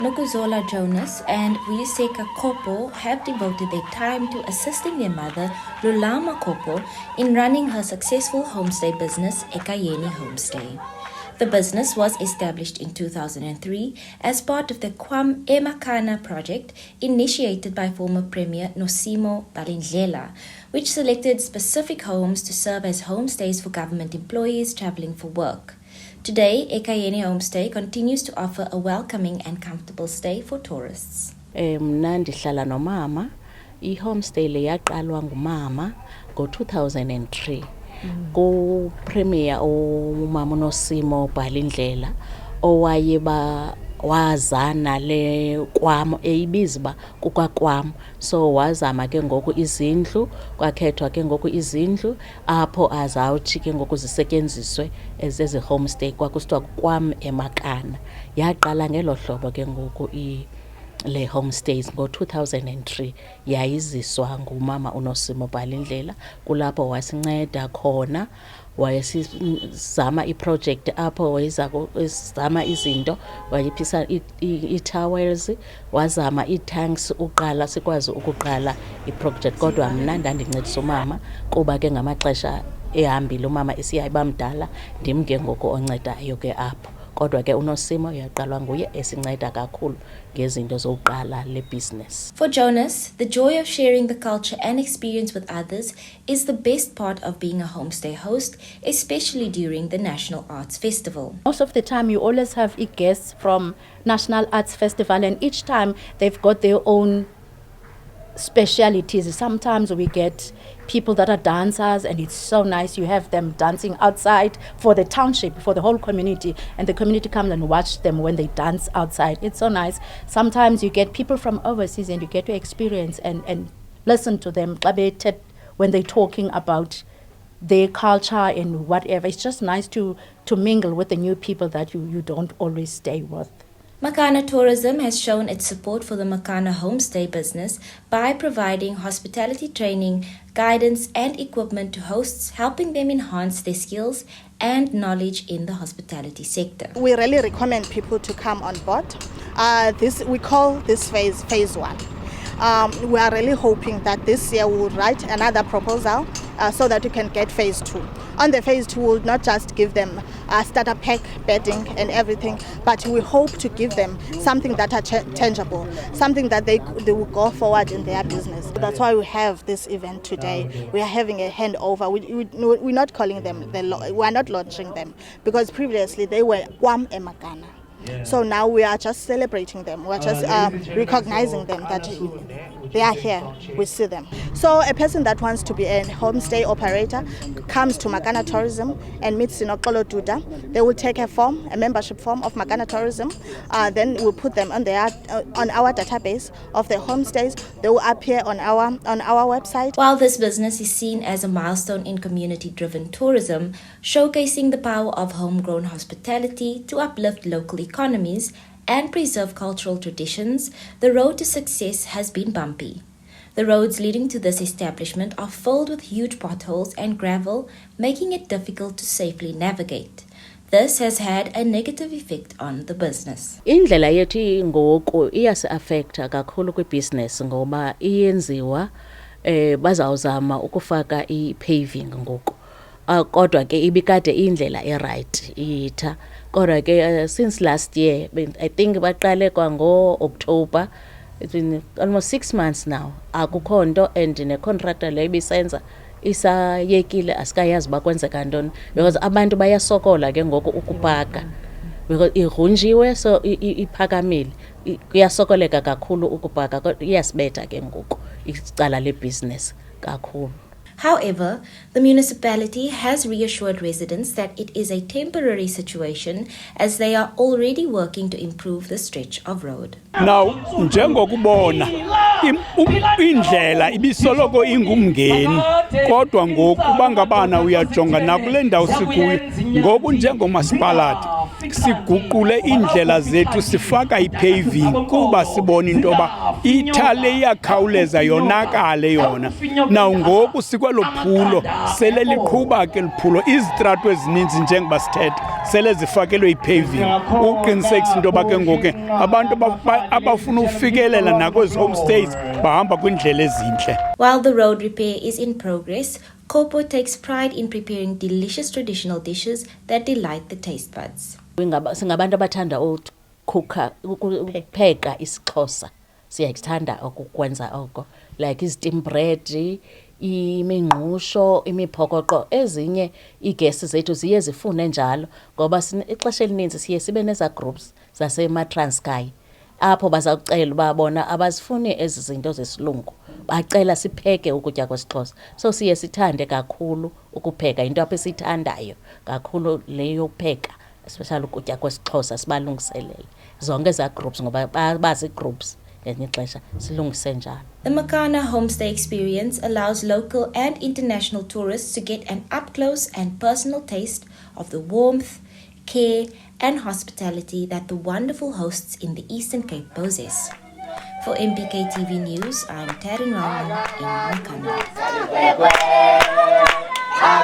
Nokuzola Jonas and Vuyiseka Kopo have devoted their time to assisting their mother, Lulama Kopo, in running her successful homestay business, Ekayeni Homestay. The business was established in 2003 as part of the Kwam Emakana project initiated by former Premier Nosimo Balindlela, which selected specific homes to serve as homestays for government employees traveling for work. Today, Ekayeni Homestay continues to offer a welcoming and comfortable stay for tourists. Mna ndihlala nomama. I-homestay le yaqalwa ngumama ngo-2003. Ku-premier umama Nosimo Balindlela wazana le Kwam eyibiza kukaKwam, so wazama ke ngoku izindlu, kwakhethwa ke ngoku izindlu apho azawuthi ke ngoku zisetyenziswe ezezi homestay kwakusithiwa Kwam Emakana. Yaqala ngelo hlobo ke ngoku le homestays ngo-2003 yayiziswa ngumama uNosimo Balindlela. Kulapho wasinceda khona, wayesizama iproject apho wayezama izinto, wayiphisa i-towels, wazama i-tanks uqala sikwazi ukuqala iproject. Kodwa mna ndandincedisa umama kuba ke ngamaxesha ehambile umama esiya ibamdala, ndim ke ngoku oncedayo ke apho. Kodwa ke uNosimo yaqalwa nguye esinceda kakhulu ngezinto zokuqala le business. For Jonas, the joy of sharing the culture and experience with others is the best part of being a homestay host, especially during the National Arts Festival. Most of the time you always have guests from National Arts Festival, and each time they've got their own specialities. Sometimes we get people that are dancers, and it's so nice. You have them dancing outside for the township, for the whole community, and the community comes and watch them when they dance outside. It's so nice. Sometimes you get people from overseas and you get to experience and listen to them when they're talking about their culture and whatever. It's just nice to mingle with the new people that you don't always stay with. Makana Tourism has shown its support for the Makana homestay business by providing hospitality training, guidance and equipment to hosts, helping them enhance their skills and knowledge in the hospitality sector. We really recommend people to come on board. We call this phase 1. We are really hoping that this year we will write another proposal so that we can get phase 2. On the phase 2, we'll not just give them a starter pack, bedding and everything, but we hope to give them something that are tangible, something that they will go forward in their business. That's why we have this event today. We are having a handover. We're not calling them, we are not launching them, because previously they were Kwam Emakana. So now we are just celebrating them. We're just recognizing them that they are here. We see them. So a person that wants to be a homestay operator comes to Makana Tourism and meets Sinokolo Duda. They will take a membership form of Makana Tourism. Then we'll put them on our database of the homestays. They will appear on our website. While this business is seen as a milestone in community-driven tourism, showcasing the power of homegrown hospitality to uplift local economies and preserve cultural traditions, the road to success has been bumpy. The roads leading to this establishment are filled with huge potholes and gravel, making it difficult to safely navigate. This has had a negative effect on the business. Indlela yethu ngoku iyasi-affecta kakhulu kwi-business ngoba iyenziwa bazawuzama ukufaka i-paving ngoku. Kodwa ke ibikade indlela e-right itha. Kodwa ke since last year, I think baqale kwango-October, it's been almost 6 months now. Akukho nto, and ne-contractor le ibisenza isayekile, asikayazi bakwenzeka ntoni, because abantu bayasokola ke ngoku ukupaka, because irunjiwe so iphakamile. Kuyasokoleka kakhulu ukupaka, kodwa iyasibetha ke ngoku icala le-business kakhulu. However, the municipality has reassured residents that it is a temporary situation as they are already working to improve the stretch of road. Now, njengokubona indlela ibisoloko ingumngeni, kodwa ngoku bangabana uyajonga nakule ndawo sikuyo ngoku njengomasipalati siguqule indlela zethu sifaka ipaving kuba sibona into yoba ithale iyakhawuleza yonakale yona. Now ngoku sikwelo phulo sele liqhuba ke liphulo izitrato ezininzi njengoba sithetha sele zifakelwe ipaving uqinisekisa into yoba ke ngoku abantu abafuna ufikelela nakwezi homestays bahamba kwindlela ezintle. While the road repair is in progress, Kopo takes pride in preparing delicious traditional dishes that delight the taste buds. Singabantu abathanda ukupheka isiXhosa. Siyakuthanda ukwenza oko. Like steam bread, imingqusho, imiphokoqo, ezinye iigesi zethu ziye zifune njalo ngoba ixesha elininzi siye sibe neza groups zasemaTranskei apho bazawucela uba bona abazifuni ezi zinto zesilungu bacela sipheke ukutya kwesiXhosa. So siye sithande kakhulu ukupheka into apho esithandayo kakhulu leyo ukupheka especially ukutya kwesiXhosa sibalungiselele zonke eza groups ngoba bazi groups. The Makana Homestay experience allows local and international tourists to get an up-close and personal taste of the warmth, care and hospitality that the wonderful hosts in the Eastern Cape possess. For MPK TV News, I'm Taryn Rowland in Makana.